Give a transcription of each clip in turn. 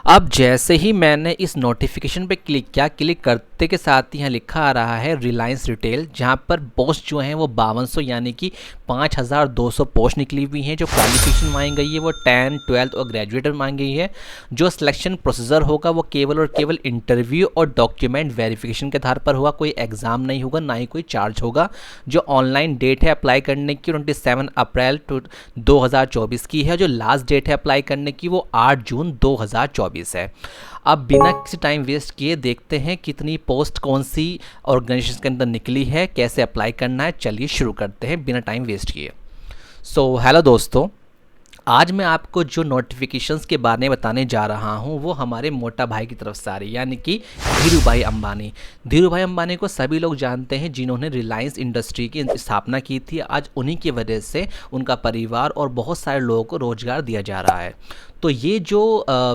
अब जैसे ही मैंने इस नोटिफिकेशन पे क्लिक किया, क्लिक करते के साथ ही यहाँ लिखा आ रहा है रिलायंस रिटेल, जहाँ पर पोस्ट जो हैं वो 5200 यानी कि 5200 पोस्ट निकली हुई हैं। जो क्वालिफिकेशन मांगी गई है वो 10, 12 और ग्रेजुएट मांगी गई है। जो सिलेक्शन प्रोसीजर होगा वो केवल और केवल इंटरव्यू और डॉक्यूमेंट वेरिफिकेशन के आधार पर होगा। कोई एग्ज़ाम नहीं होगा, ना ही कोई चार्ज होगा। जो ऑनलाइन डेट है अप्लाई करने की 27 अप्रैल 2024 की है। जो लास्ट डेट है अप्लाई करने की वो 8 जून 2024 है। अब बिना किसी टाइम वेस्ट किए देखते हैं कितनी पोस्ट कौन सी ऑर्गेनाइजेशन के अंदर निकली है, कैसे अप्लाई करना है। चलिए शुरू करते हैं बिना टाइम वेस्ट किए। हेलो दोस्तों, आज मैं आपको जो नोटिफिकेशंस के बारे में बताने जा रहा हूं वो हमारे मोटा भाई की तरफ से आ रही है, यानी कि धीरू भाई अंबानी। धीरू भाई अंबानी को सभी लोग जानते हैं, जिन्होंने रिलायंस इंडस्ट्री की स्थापना की थी। आज उन्हीं की वजह से उनका परिवार और बहुत सारे लोगों को रोज़गार दिया जा रहा है। तो ये जो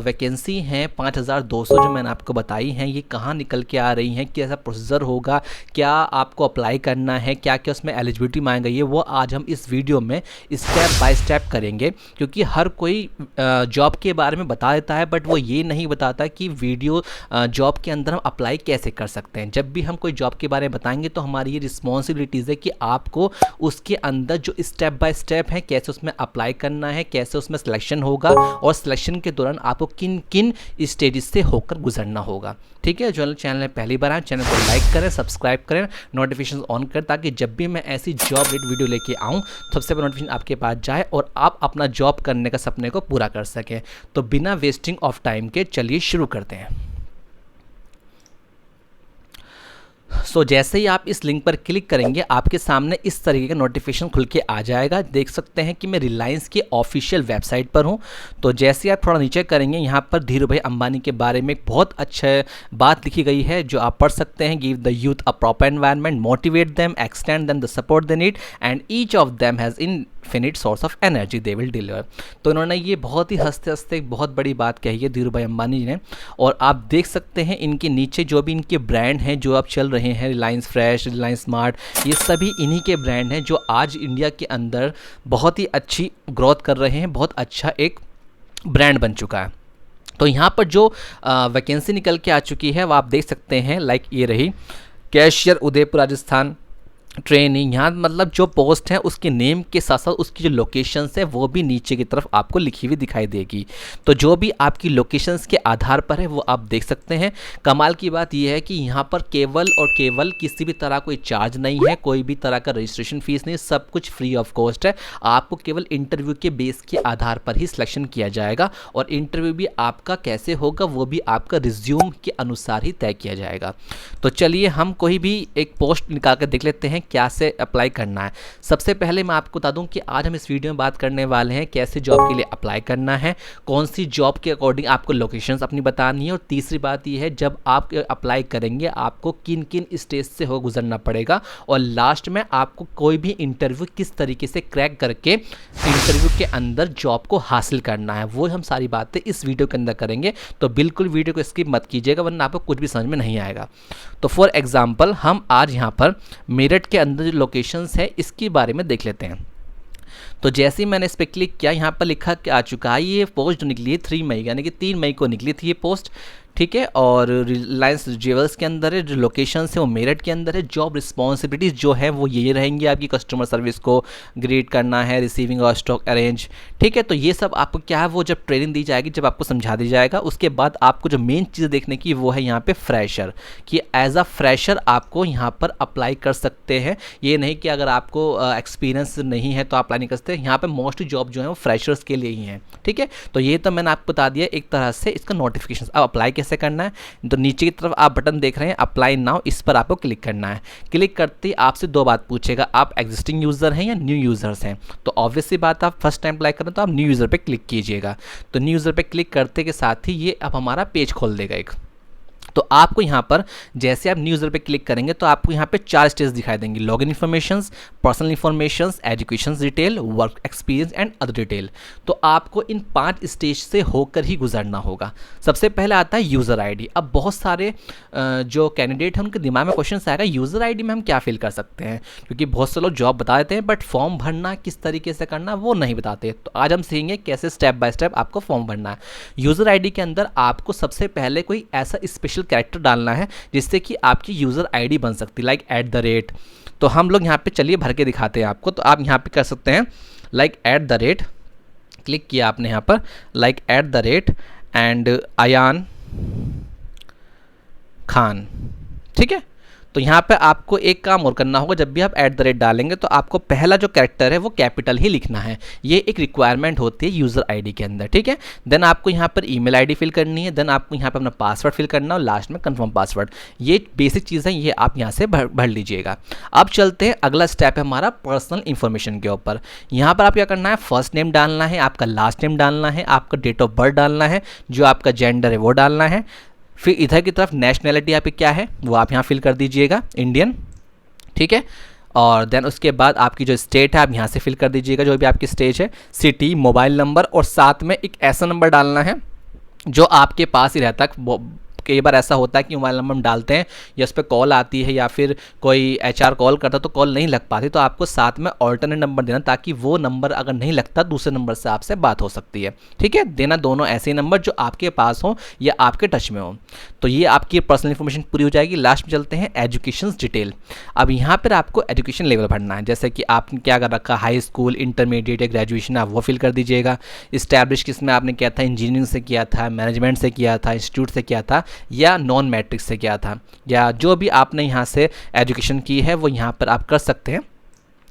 वैकेंसी हैं 5200 जो मैंने आपको बताई हैं, ये कहाँ निकल के आ रही हैं, कैसा प्रोसीजर होगा, क्या आपको अप्लाई करना है, क्या क्या उसमें एलिजिबिलिटी मांगी गई है, वो आज हम इस वीडियो में स्टेप बाय स्टेप करेंगे। क्योंकि हर कोई जॉब के बारे में बता देता है, बट वो ये नहीं बताता कि वीडियो जॉब के अंदर हम अप्लाई कैसे कर सकते हैं। जब भी हम कोई जॉब के बारे में बताएंगे तो हमारी ये रिस्पॉन्सिबिलिटीज़ है कि आपको उसके अंदर जो स्टेप बाय स्टेप है, कैसे उसमें अप्लाई करना है, कैसे उसमें सिलेक्शन होगा और सिलेक्शन के दौरान आपको किन किन स्टेजेस से होकर गुजरना होगा। ठीक है, जो चैनल में पहली बार आए चैनल को लाइक करें, सब्सक्राइब करें, नोटिफिकेशन ऑन करें, ताकि जब भी मैं ऐसी जॉब रिलेटेड वीडियो लेके आऊँ सबसे पहले नोटिफिकेशन आपके पास जाए और आप अपना जॉब करने का सपने को पूरा कर सकें। तो बिना वेस्टिंग ऑफ टाइम के चलिए शुरू करते हैं। जैसे ही आप इस लिंक पर क्लिक करेंगे आपके सामने इस तरीके का नोटिफिकेशन खुल के आ जाएगा। देख सकते हैं कि मैं रिलायंस की ऑफिशियल वेबसाइट पर हूं। तो जैसे ही आप थोड़ा नीचे करेंगे, यहाँ पर धीरू भाई अंबानी के बारे में एक बहुत अच्छा बात लिखी गई है जो आप पढ़ सकते हैं। Give the youth a proper environment, motivate them, extend them the support they need and each of them has infinite source of energy they will deliver. तो इन्होंने ये बहुत ही हंसते हंसते एक बहुत बड़ी बात कही है धीरू भाई अंबानी जी ने। और आप देख सकते हैं इनके नीचे जो भी इनके ब्रांड हैं जो अब चल रहे हैं, रिलायंस फ्रेश, रिलायंस स्मार्ट, ये सभी इन्हीं के ब्रांड हैं जो आज इंडिया के अंदर बहुत ही अच्छी ग्रोथ कर रहे हैं, बहुत अच्छा एक ब्रांड बन चुका है। तो यहाँ पर जो वैकेंसी निकल के आ चुकी है वो आप देख सकते हैं, लाइक ये रही कैशियर उदयपुर राजस्थान ट्रेनिंग। यहाँ मतलब जो पोस्ट है उसके नेम के साथ साथ उसकी जो लोकेशंस है वो भी नीचे की तरफ आपको लिखी हुई दिखाई देगी। तो जो भी आपकी लोकेशंस के आधार पर है वो आप देख सकते हैं। कमाल की बात यह है कि यहाँ पर केवल और केवल किसी भी तरह कोई चार्ज नहीं है, कोई भी तरह का रजिस्ट्रेशन फीस नहीं, सब कुछ फ्री ऑफ कॉस्ट है। आपको केवल इंटरव्यू के बेस के आधार पर ही सिलेक्शन किया जाएगा और इंटरव्यू भी आपका कैसे होगा वो भी आपका रिज्यूम के अनुसार ही तय किया जाएगा। तो चलिए हम कोई भी एक पोस्ट निकाल कर देख लेते हैं क्या से अप्लाई करना है। सबसे पहले मैं आपको बता दूं कि आज हम इस वीडियो में बात करने वाले हैं कैसे जॉब के लिए अप्लाई करना है, कौन सी जॉब के अकॉर्डिंग आपको लोकेशंस अपनी बतानी है, और तीसरी बात यह है जब आप अप्लाई करेंगे आपको किन किन स्टेज से हो गुजरना पड़ेगा, और लास्ट में आपको कोई भी इंटरव्यू किस तरीके से क्रैक करके इंटरव्यू के अंदर जॉब को हासिल करना है, वो हम सारी बातें इस वीडियो के अंदर करेंगे। तो बिल्कुल वीडियो को स्किप मत कीजिएगा वरना आपको कुछ भी समझ में नहीं आएगा। तो फॉर एग्जाम्पल हम आज यहाँ पर मेरठ के अंदर जो लोकेशंस है इसके बारे में देख लेते हैं। तो जैसे ही मैंने इस पर क्लिक किया, यहाँ पर लिखा कि आ चुका है ये पोस्ट जो निकली है 3 मई यानी कि 3 मई को निकली थी ये पोस्ट। ठीक है, और रिलायंस ज्वेलर्स के अंदर है, जो लोकेशन है वो मेरठ के अंदर है। जॉब रिस्पॉन्सिबिलिटीज़ जो है वो ये रहेंगी, आपकी कस्टमर सर्विस को ग्रीट करना है, रिसीविंग और स्टॉक अरेंज। ठीक है, तो ये सब आपको क्या है वो जब ट्रेनिंग दी जाएगी, जब आपको समझा दी जाएगा, उसके बाद आपको जो मेन चीज़ देखने की वो है यहाँ पे फ्रेशर, कि एज अ फ्रेशर आपको यहाँ पर अप्लाई कर सकते हैं। ये नहीं कि अगर आपको एक्सपीरियंस नहीं है तो आप अप्लाई नहीं कर सकते। यहाँ पर मोस्टली जॉब जो है वो फ्रेशर्स के लिए ही है। ठीक है, तो ये तो मैंने आपको बता दिया एक तरह से इसका नोटिफिकेशन। अब अप्लाई कैसे करना है, तो नीचे की तरफ आप बटन देख रहे हैं अप्लाई नाउ, इस पर आपको क्लिक करना है। क्लिक करते ही आपसे दो बात पूछेगा, आप एग्जिस्टिंग यूज़र हैं या न्यू यूज़र्स हैं। तो ऑब्वियसली बात, आप फर्स्ट टाइम अप्लाई करें तो आप न्यू यूज़र पे क्लिक कीजिएगा। तो न्यू यूज़र पे क्लिक करते के साथ ही ये अब हमारा पेज खोल देगा एक। तो आपको यहाँ पर जैसे आप न्यू यूज़र पे क्लिक करेंगे तो आपको यहाँ पे 4 स्टेज दिखाई देंगे, login informations, personal informations, education detail, work experience and other detail. तो आपको इन 5 स्टेज से होकर ही गुजरना होगा। सबसे पहले आता है यूज़र आईडी। अब बहुत सारे जो कैंडिडेट हैं उनके दिमाग में क्वेश्चन आएगा यूज़र आईडी में हम क्या फिल कर सकते हैं, क्योंकि बहुत से लोग जॉब बता देते हैं बट फॉर्म भरना किस तरीके से करना वो नहीं बताते। तो आज हम सीखेंगे कैसे स्टेप बाय स्टेप आपको फॉर्म भरना है। यूज़र आईडी के अंदर आपको सबसे पहले कोई ऐसा स्पेशल कैरेक्टर डालना है जिससे कि आपकी यूज़र आईडी बन सकती है, लाइक @। तो हम लोग यहाँ पे चलिए भर के दिखाते हैं आपको। तो आप यहाँ पे कर सकते हैं लाइक @ क्लिक किया आपने यहाँ पर, लाइक @ एंड अयान खान, ठीक है। तो यहाँ पे आपको एक काम और करना होगा, जब भी आप @ डालेंगे तो आपको पहला जो कैरेक्टर है वो कैपिटल ही लिखना है। ये एक रिक्वायरमेंट होती है यूज़र आईडी के अंदर, ठीक है। देन आपको यहाँ पर ईमेल आईडी फिल करनी है, देन आपको यहाँ पर अपना पासवर्ड फिल करना और लास्ट में कंफर्म पासवर्ड। ये बेसिक चीज़ें ये आप यहाँ से भर लीजिएगा। अब चलते हैं, अगला स्टेप है हमारा पर्सनल इन्फॉर्मेशन के ऊपर। यहाँ पर आप क्या करना है, फर्स्ट नेम डालना है, आपका लास्ट नेम डालना है, आपका डेट ऑफ बर्थ डालना है, जो आपका जेंडर है वो डालना है। फिर इधर की तरफ नेशनैलिटी आपकी क्या है वो आप यहाँ फिल कर दीजिएगा, इंडियन, ठीक है। और देन उसके बाद आपकी जो स्टेट है आप यहाँ से फिल कर दीजिएगा, जो भी आपकी स्टेट है, सिटी, मोबाइल नंबर, और साथ में एक ऐसा नंबर डालना है जो आपके पास ही रहता है। कई बार ऐसा होता है कि मोबाइल नंबर हम डालते हैं या उस पर कॉल आती है या फिर कोई HR कॉल करता है तो कॉल नहीं लग पाती, तो आपको साथ में ऑल्टरनेट नंबर देना ताकि वो नंबर अगर नहीं लगता दूसरे नंबर से आपसे बात हो सकती है, ठीक है। देना दोनों ऐसे नंबर जो आपके पास हो या आपके टच में हो। तो ये आपकी पर्सनल इन्फॉर्मेशन पूरी हो जाएगी। लास्ट में चलते हैं एजुकेशन डिटेल। अब यहाँ पर आपको एजुकेशन लेवल भरना है, जैसे कि आपने क्या कर रखा, हाई स्कूल, इंटरमीडिएट या ग्रेजुएशन, आप वो फिल कर दीजिएगा। इस्टेब्लिश किस में आपने किया था, इंजीनियरिंग से किया था, मैनेजमेंट से किया था, इंस्टीट्यूट से किया था, या नॉन मैट्रिक से किया था, या जो भी आपने यहाँ से एजुकेशन की है वो यहाँ पर आप कर सकते हैं।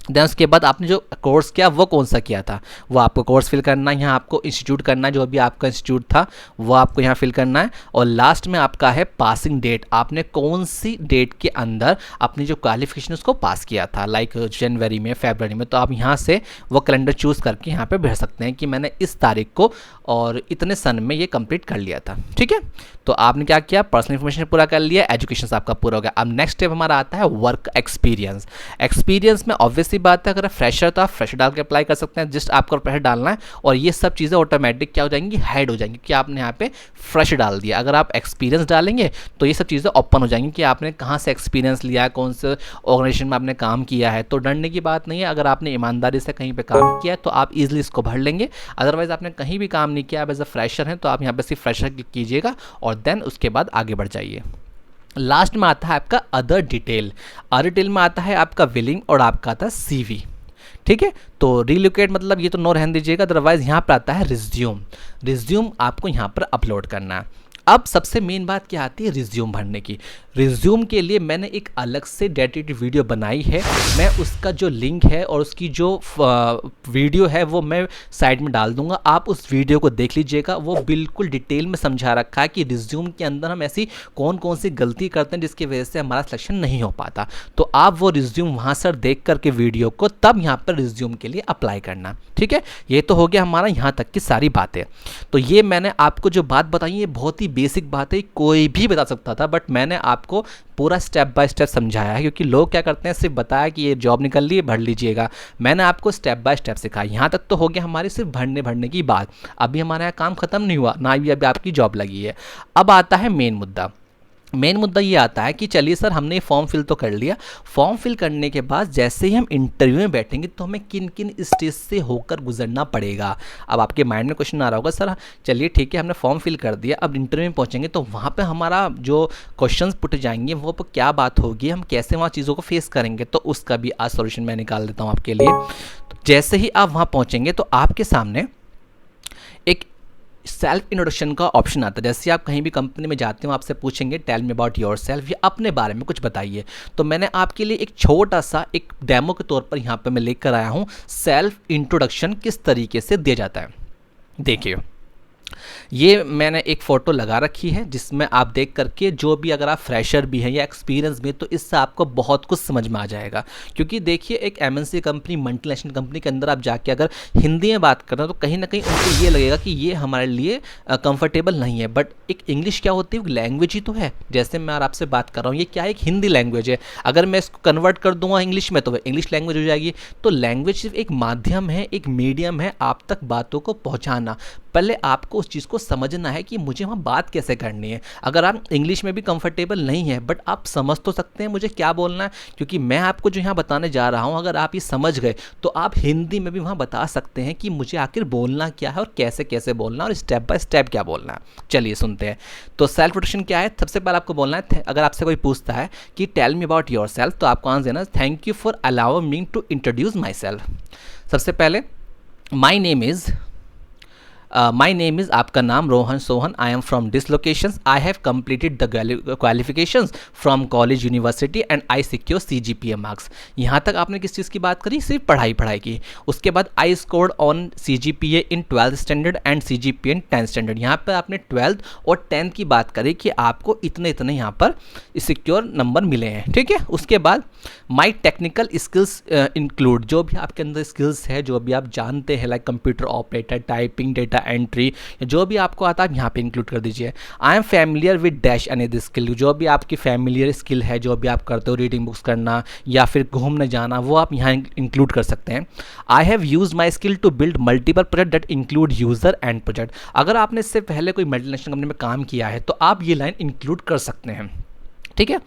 देन उसके बाद आपने जो कोर्स किया वो कौन सा किया था वो आपको कोर्स फिल करना है। यहाँ आपको इंस्टीट्यूट करना है, जो भी आपका इंस्टीट्यूट था वो आपको यहाँ फिल करना है। और लास्ट में आपका है पासिंग डेट, आपने कौन सी डेट के अंदर अपनी जो क्वालिफिकेशन उसको पास किया था, लाइक जनवरी में, फरवरी में। तो आप यहाँ से वो कैलेंडर चूज़ करके यहाँ पे भर सकते हैं कि मैंने इस तारीख को और इतने सन में ये कंप्लीट कर लिया था, ठीक है। तो आपने क्या किया, पर्सनल इन्फॉर्मेशन पूरा कर लिया, एजुकेशन आपका पूरा हो गया। अब नेक्स्ट स्टेप हमारा आता है वर्क एक्सपीरियंस। एक्सपीरियंस में ऑब्वियसली बात है, अगर आप फ्रेशर तो आप फ्रेशर डाल के अप्लाई कर सकते हैं, जस्ट आपको फ्रेशर डालना है और ये सब चीज़ें ऑटोमेटिक क्या हो जाएंगी, हाइड हो जाएंगी कि आपने यहाँ पे फ्रेश डाल दिया। अगर आप एक्सपीरियंस डालेंगे तो ये सब चीज़ें ओपन हो जाएंगी कि आपने कहाँ से एक्सपीरियंस लिया है, कौन से ऑर्गेनाइजेशन में आपने काम किया है। तो डरने की बात नहीं है, अगर आपने ईमानदारी से कहीं पर काम किया है तो आप ईजिली इसको भर लेंगे। अदरवाइज आपने कहीं भी काम नहीं किया, आप एज अ फ्रेशर हैं तो आप यहाँ पर सिर्फ फ्रेशर क्लिक कीजिएगा और देन उसके बाद आगे बढ़ जाइए। लास्ट में आता है आपका अदर डिटेल। अदर डिटेल में आता है आपका बिलिंग और आपका आता है CV, ठीक है। तो रिलोकेट मतलब ये तो नो रहने दीजिएगा। अदरवाइज यहाँ पर आता है रिज्यूम। रिज्यूम आपको यहाँ पर अपलोड करना है। अब सबसे मेन बात क्या आती है रिज्यूम भरने की। रिज्यूम के लिए मैंने एक अलग से डेडिकेटेड वीडियो बनाई है, मैं उसका जो लिंक है और उसकी जो वीडियो है वो मैं साइड में डाल दूंगा, आप उस वीडियो को देख लीजिएगा। वो बिल्कुल डिटेल में समझा रखा है कि रिज्यूम के अंदर हम ऐसी कौन कौन सी गलती करते हैं जिसकी वजह से हमारा सिलेक्शन नहीं हो पाता। तो आप वो रिज्यूम वहाँ से देख करके वीडियो को तब यहाँ पर रिज्यूम के लिए अप्लाई करना, ठीक है। ये तो हो गया हमारा यहाँ तक की सारी बातें। तो ये मैंने आपको जो बात बताई है बहुत ही बेसिक बात है, कोई भी बता सकता था, बट मैंने आपको पूरा स्टेप बाय स्टेप समझाया है, क्योंकि लोग क्या करते हैं सिर्फ बताया कि ये जॉब निकल ली है भर लीजिएगा। मैंने आपको स्टेप बाय स्टेप सिखाया। यहाँ तक तो हो गया हमारी सिर्फ भरने की बात। अभी हमारा यहाँ काम खत्म नहीं हुआ, ना अभी आपकी जॉब लगी है। अब आता है मेन मुद्दा। मेन मुद्दा ये आता है कि चलिए सर हमने फॉर्म फिल तो कर लिया, फॉर्म फिल करने के बाद जैसे ही हम इंटरव्यू में बैठेंगे तो हमें किन किन स्टेज से होकर गुजरना पड़ेगा। अब आपके माइंड में क्वेश्चन आ रहा होगा सर चलिए ठीक है हमने फॉर्म फिल कर दिया, अब इंटरव्यू में पहुंचेंगे तो वहाँ पे हमारा जो क्वेश्चंस पुट जाएंगे वो पर क्या बात होगी, हम कैसे वहाँ चीज़ों को फेस करेंगे। तो उसका भी आज सॉल्यूशन मैं निकाल देता हूँ आपके लिए। तो जैसे ही आप वहाँ पहुँचेंगे तो आपके सामने एक सेल्फ इंट्रोडक्शन का ऑप्शन आता है। जैसे आप कहीं भी कंपनी में जाते हो आपसे पूछेंगे tell me about yourself, या अपने बारे में कुछ बताइए। तो मैंने आपके लिए एक छोटा सा एक डेमो के तौर पर यहाँ पे मैं लेकर आया हूँ सेल्फ इंट्रोडक्शन किस तरीके से दिया जाता है। देखिए ये मैंने एक फ़ोटो लगा रखी है जिसमें आप देख करके जो भी, अगर आप फ्रेशर भी हैं या एक्सपीरियंस भी हैं, तो इससे आपको बहुत कुछ समझ में आ जाएगा। क्योंकि देखिए, एक एमएनसी कंपनी, मल्टीनेशनल कंपनी के अंदर आप जाके अगर हिंदी में बात कर रहे हो तो कहीं ना कहीं उनको ये लगेगा कि ये हमारे लिए कंफर्टेबल नहीं है। बट एक इंग्लिश क्या होती है, लैंग्वेज ही तो है। जैसे मैं आपसे बात कर रहा हूँ, ये क्या है, एक हिंदी लैंग्वेज है। अगर मैं इसको कन्वर्ट कर दूंगा इंग्लिश में तो वह इंग्लिश लैंग्वेज हो जाएगी। तो लैंग्वेज सिर्फ एक माध्यम है, एक मीडियम है आप तक बातों को पहुँचाना। पहले आपको उस चीज़ को समझना है कि मुझे वहाँ बात कैसे करनी है। अगर आप इंग्लिश में भी कंफर्टेबल नहीं है, बट आप समझ तो सकते हैं मुझे क्या बोलना है। क्योंकि मैं आपको जो यहाँ बताने जा रहा हूँ, अगर आप ये समझ गए तो आप हिंदी में भी वहाँ बता सकते हैं कि मुझे आखिर बोलना क्या है और कैसे कैसे बोलना और स्टेप बाय स्टेप क्या बोलना है। चलिए सुनते हैं। तो सेल्फ इंट्रोडक्शन क्या है, सबसे पहले आपको बोलना है, अगर आपसे कोई पूछता है कि tell me about yourself, तो आपको आंसर देना, thank you for allowing me to introduce myself. सबसे पहले my name is, my name is, आपका नाम Rohan Sohan, I am from this locations, I have completed the qualifications from college university and I secure CGPA marks. यहाँ तक आपने किस चीज़ की बात करी, सिर्फ पढ़ाई की। उसके बाद I scored on CGPA in 12th standard and CGPA in 10th standard. यहाँ पर आपने 12th और 10th की बात करी कि आपको इतने इतने यहाँ पर सिक्योर नंबर मिले हैं, ठीक है। उसके बाद माई टेक्निकल स्किल्स इंक्लूड, जो भी आपके अंदर स्किल्स है, जो भी आप जानते हैं, like computer operator, typing, data entry, जो भी आपको आता है यहाँ पे इंक्लूड कर दीजिए। I am familiar with dash another skill, जो भी आपकी फैमिलियर स्किल है, जो भी आप करते हो, रीडिंग बुक्स करना या फिर घूमने जाना, वो आप यहाँ इंक्लूड कर सकते हैं। I have use my skill to build multiple project that include user and project. अगर आपने इससे पहले कोई मल्टीनेशनल कंपनी में काम किया है तो आप ये लाइन इंक्लूड कर सकते हैं, ठीक है।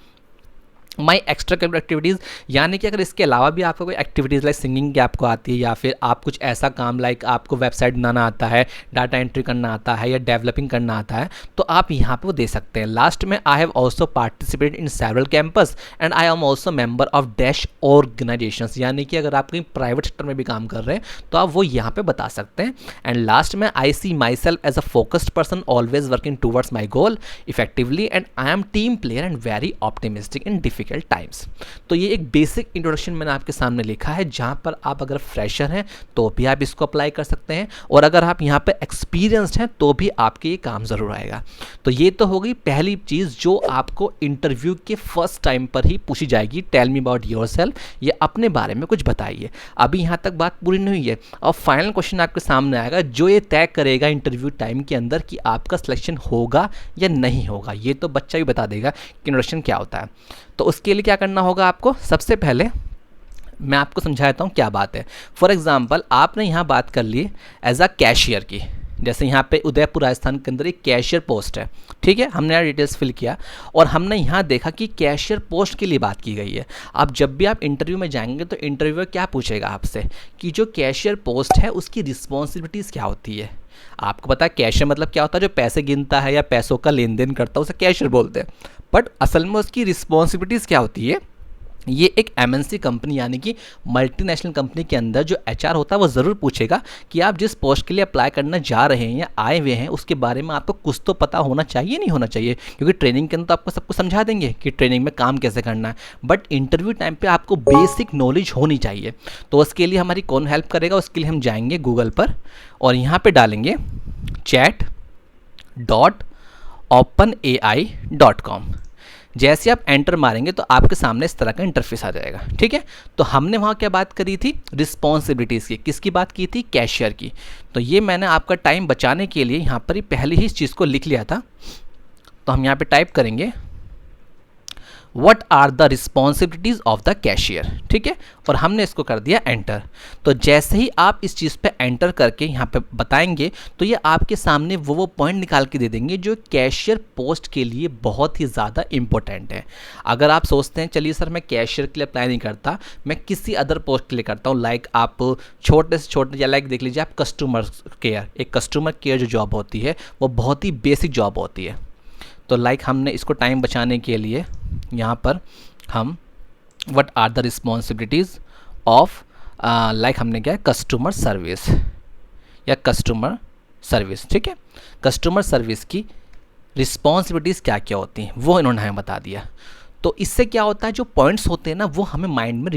माई एक्स्ट्रा करिकुलर एक्टिविटीज़, यानी कि अगर इसके अलावा भी आपको कोई एक्टिविटीज़ लाइक सिंगिंग की आपको आती है, या फिर आप कुछ ऐसा काम लाइक आपको वेबसाइट बनाना आता है, डाटा एंट्री करना आता है या डेवलपिंग करना आता है, तो आप यहाँ पे वो दे सकते हैं। लास्ट में I have also participated in several campus and I am also member of dash organisations, यानी कि अगर आप कहीं प्राइवेट सेक्टर में भी काम कर रहे हैं तो आप वो यहाँ पे बता सकते हैं। एंड लास्ट में I see myself as a focused person always working towards my goal effectively and I am team player and very optimistic in difficult times. तो ये एक बेसिक इंट्रोडक्शन मैंने आपके सामने लिखा है, जहां पर आप अगर फ्रेशर हैं तो भी आप इसको अप्लाई कर सकते हैं, और अगर आप यहां पे एक्सपीरियंस्ड हैं तो भी आपके ये काम ज़रूर आएगा। तो ये तो हो गई पहली चीज़ जो आपको इंटरव्यू के फर्स्ट टाइम पर ही पूछी जाएगी, tell me about yourself, ये अपने बारे में कुछ बताइए। अभी यहाँ तक बात पूरी नहीं हुई है, और फाइनल क्वेश्चन आपके सामने आएगा जो ये तय करेगा इंटरव्यू टाइम के अंदर कि आपका सिलेक्शन होगा या नहीं होगा। ये तो बच्चा भी बता देगा कि इंट्रोडक्शन क्या होता है। तो उसके लिए क्या करना होगा आपको, सबसे पहले मैं आपको समझाता हूँ क्या बात है। फॉर एग्जांपल आपने यहाँ बात कर ली एज अ कैशियर की, जैसे यहाँ पे उदयपुर राजस्थान के अंदर एक कैशियर पोस्ट है, ठीक है। हमने यहाँ डिटेल्स फिल किया और हमने यहाँ देखा कि कैशियर पोस्ट के लिए बात की गई है। अब जब भी आप इंटरव्यू में जाएंगे तो इंटरव्यूअर क्या पूछेगा आपसे कि जो कैशियर पोस्ट है उसकी रिस्पॉन्सिबिलिटीज़ क्या होती है। आपको पता है कैशियर मतलब क्या होता है, जो पैसे गिनता है या पैसों का लेन देन करता है उसे कैशियर बोलते हैं। बट असल में उसकी रिस्पॉन्सिबिलिटीज़ क्या होती है, ये एक एमएनसी कंपनी यानी कि मल्टीनेशनल कंपनी के अंदर जो एचआर होता है वो ज़रूर पूछेगा कि आप जिस पोस्ट के लिए अप्लाई करना जा रहे हैं या आए हुए हैं उसके बारे में आपको कुछ तो पता होना चाहिए, नहीं होना चाहिए। क्योंकि ट्रेनिंग के अंदर तो आपको सब कुछ समझा देंगे कि ट्रेनिंग में काम कैसे करना है, बट इंटरव्यू टाइम पे आपको बेसिक नॉलेज होनी चाहिए। तो उसके लिए हमारी कौन हेल्प करेगा, उसके लिए हम जाएंगे गूगल पर और यहाँ पर डालेंगे chat.openai.com। जैसे आप एंटर मारेंगे तो आपके सामने इस तरह का इंटरफेस आ जाएगा, ठीक है। तो हमने वहाँ क्या बात करी थी, रिस्पॉन्सिबिलिटीज़ की, किसकी बात की थी, कैशियर की। तो ये मैंने आपका टाइम बचाने के लिए यहाँ पर ही पहले ही इस चीज़ को लिख लिया था। तो हम यहाँ पे टाइप करेंगे What are the responsibilities of the cashier, ठीक है, और हमने इसको कर दिया एंटर। तो जैसे ही आप इस चीज़ पे एंटर करके यहाँ पे बताएंगे तो ये आपके सामने वो पॉइंट निकाल के दे देंगे जो कैशियर पोस्ट के लिए बहुत ही ज़्यादा इंपॉर्टेंट है। अगर आप सोचते हैं चलिए सर मैं कैशियर के लिए अप्लाई नहीं करता, मैं किसी अदर पोस्ट के लिए करता हूँ, लाइक आप छोटे से छोटे या लाइक देख लीजिए आप कस्टमर केयर, एक कस्टमर केयर जो जॉब होती है वो बहुत ही बेसिक जॉब होती है। तो लाइक हमने इसको टाइम बचाने के लिए यहाँ पर हम what are the responsibilities of like हमने क्या है कस्टमर सर्विस या कस्टमर सर्विस, ठीक है। कस्टमर सर्विस की रिस्पॉन्सिबिलिटीज़ क्या क्या होती हैं वो इन्होंने हमें बता दिया। तो इससे क्या होता है, जो पॉइंट्स होते हैं ना वो हमें माइंड में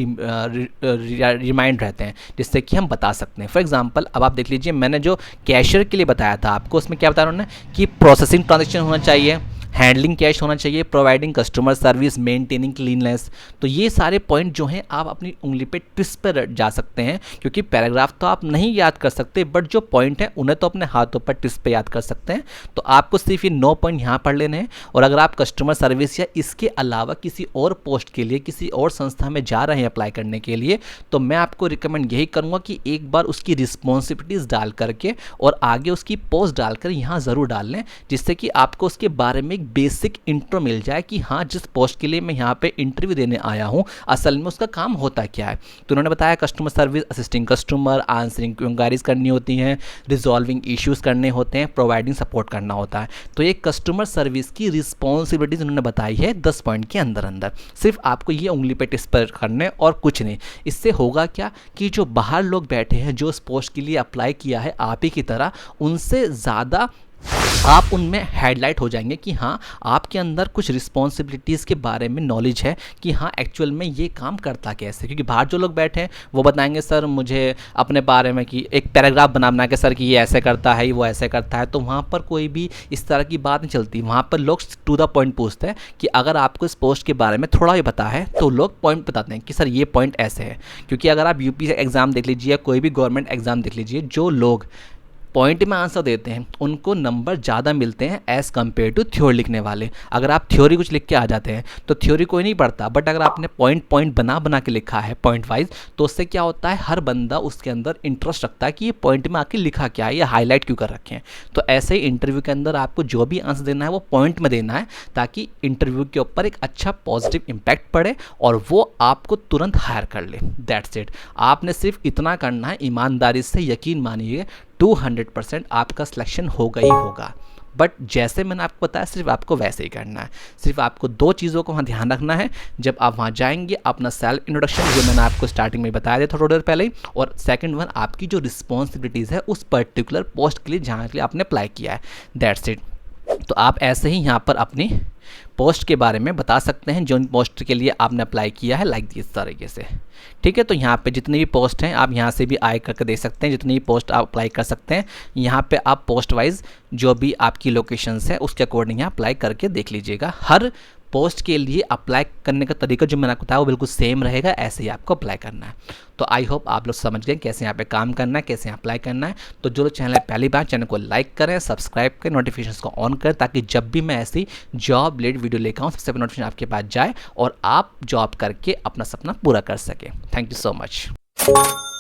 रिमाइंड रहते हैं, जिससे कि हम बता सकते हैं। फॉर एग्जांपल अब आप देख लीजिए, मैंने जो कैशियर के लिए बताया था आपको, उसमें क्या बताया उन्होंने कि प्रोसेसिंग ट्रांजेक्शन होना चाहिए, हैंडलिंग कैश होना चाहिए, providing customer service, maintaining cleanness. तो ये सारे पॉइंट जो हैं आप अपनी उंगली पे ट्विस्ट पर जा सकते हैं, क्योंकि पैराग्राफ तो आप नहीं याद कर सकते, बट जो पॉइंट हैं उन्हें तो अपने हाथों पर ट्विस्ट पे याद कर सकते हैं। तो आपको सिर्फ ये 9 पॉइंट यहाँ पढ़ लेने हैं। और अगर आप कस्टमर सर्विस या इसके अलावा किसी और पोस्ट के लिए किसी और संस्था में जा रहे हैं अप्लाई करने के लिए, तो मैं आपको रिकमेंड यही करूँगा कि एक बार उसकी रिस्पॉन्सिबिलिटीज़ डाल करके और आगे उसकी पोस्ट डालकर यहाँ ज़रूर डाल लें, जिससे कि आपको उसके बारे में बेसिक इंट्रो मिल जाए कि हाँ, जिस पोस्ट के लिए मैं यहाँ पे इंटरव्यू देने आया हूँ असल में उसका काम होता क्या है। तो उन्होंने बताया customer service, assisting customer, answering inquiries करनी होती हैं, रिजॉल्विंग इश्यूज करने होते हैं, प्रोवाइडिंग सपोर्ट करना होता है। तो ये कस्टमर सर्विस की रिस्पॉन्सिबिलिटीज उन्होंने बताई है 10 पॉइंट के अंदर अंदर। सिर्फ आपको ये उंगली पे टिस पर करने और कुछ नहीं। इससे होगा क्या कि जो बाहर लोग बैठे हैं जो उस पोस्ट के लिए अप्लाई किया है आप ही की तरह, उनसे ज़्यादा आप उनमें हेडलाइट हो जाएंगे कि हाँ, आपके अंदर कुछ रिस्पॉन्सिबिलिटीज़ के बारे में नॉलेज है कि हाँ एक्चुअल में ये काम करता कैसे। क्योंकि बाहर जो लोग बैठे हैं वो बताएंगे सर मुझे अपने बारे में कि एक पैराग्राफ बना के सर कि ये ऐसे करता है, वो ऐसे करता है, तो वहाँ पर कोई भी इस तरह की बात नहीं चलती। वहाँ पर लोग टू द पॉइंट पूछते हैं कि अगर आपको इस पोस्ट के बारे में थोड़ा भी पता है तो लोग पॉइंट बताते हैं कि सर ये पॉइंट ऐसे है। क्योंकि अगर आप यूपी एग्ज़ाम देख लीजिए या कोई भी गवर्नमेंट एग्ज़ाम देख लीजिए, जो लोग पॉइंट में आंसर देते हैं उनको नंबर ज़्यादा मिलते हैं एज़ कम्पेयर टू थ्योरी लिखने वाले। अगर आप थ्योरी कुछ लिख के आ जाते हैं तो थ्योरी कोई नहीं पढ़ता, बट अगर आपने पॉइंट बना के लिखा है पॉइंट वाइज, तो उससे क्या होता है, हर बंदा उसके अंदर इंटरेस्ट रखता है कि ये पॉइंट में आके लिखा क्या है, ये हाईलाइट क्यों कर रखे हैं। तो ऐसे ही इंटरव्यू के अंदर आपको जो भी आंसर देना है वो पॉइंट में देना है, ताकि इंटरव्यू के ऊपर एक अच्छा पॉजिटिव इम्पैक्ट पड़े और वो आपको तुरंत हायर कर ले। That's it. आपने सिर्फ इतना करना है, ईमानदारी से यकीन मानिए 200% आपका सिलेक्शन होगा ही होगा। बट जैसे मैंने आपको बताया सिर्फ आपको वैसे ही करना है। सिर्फ आपको 2 चीज़ों को वहाँ ध्यान रखना है जब आप वहाँ जाएंगे, अपना सेल्फ इंट्रोडक्शन जो मैंने आपको स्टार्टिंग में बताया था थोड़ी देर पहले ही, और सेकंड वन आपकी जो रिस्पॉन्सिबिलिटीज़ है उस पर्टिकुलर पोस्ट के लिए जहाँ के लिए आपने अप्लाई किया है। That's it. तो आप ऐसे ही यहाँ पर अपनी पोस्ट के बारे में बता सकते हैं जो पोस्ट के लिए आपने अप्लाई किया है, लाइक इस तरीके से। ठीक है, तो यहाँ पे जितनी भी पोस्ट हैं आप यहाँ से भी आए करके देख सकते हैं, जितनी भी पोस्ट आप अप्लाई कर सकते हैं। यहाँ पे आप पोस्ट वाइज जो भी आपकी लोकेशंस है उसके अकॉर्डिंग यहाँ अप्लाई करके देख लीजिएगा। हर पोस्ट के लिए अप्लाई करने का तरीका जो मैंने आपको बताया वो बिल्कुल सेम रहेगा, ऐसे ही आपको अप्लाई करना है। तो आई होप आप लोग समझ गए कैसे यहाँ पे काम करना है, कैसे यहाँ अप्लाई करना है। तो जो लोग चैनल है पहली बार, चैनल को लाइक करें, सब्सक्राइब करें, नोटिफिकेशंस को ऑन करें, ताकि जब भी मैं ऐसी जॉब रिलेटेड वीडियो लेकर आऊँ सबसे पहले नोटिफिकेशन आपके पास जाए और आप जॉब करके अपना सपना पूरा कर सकें। Thank you so much.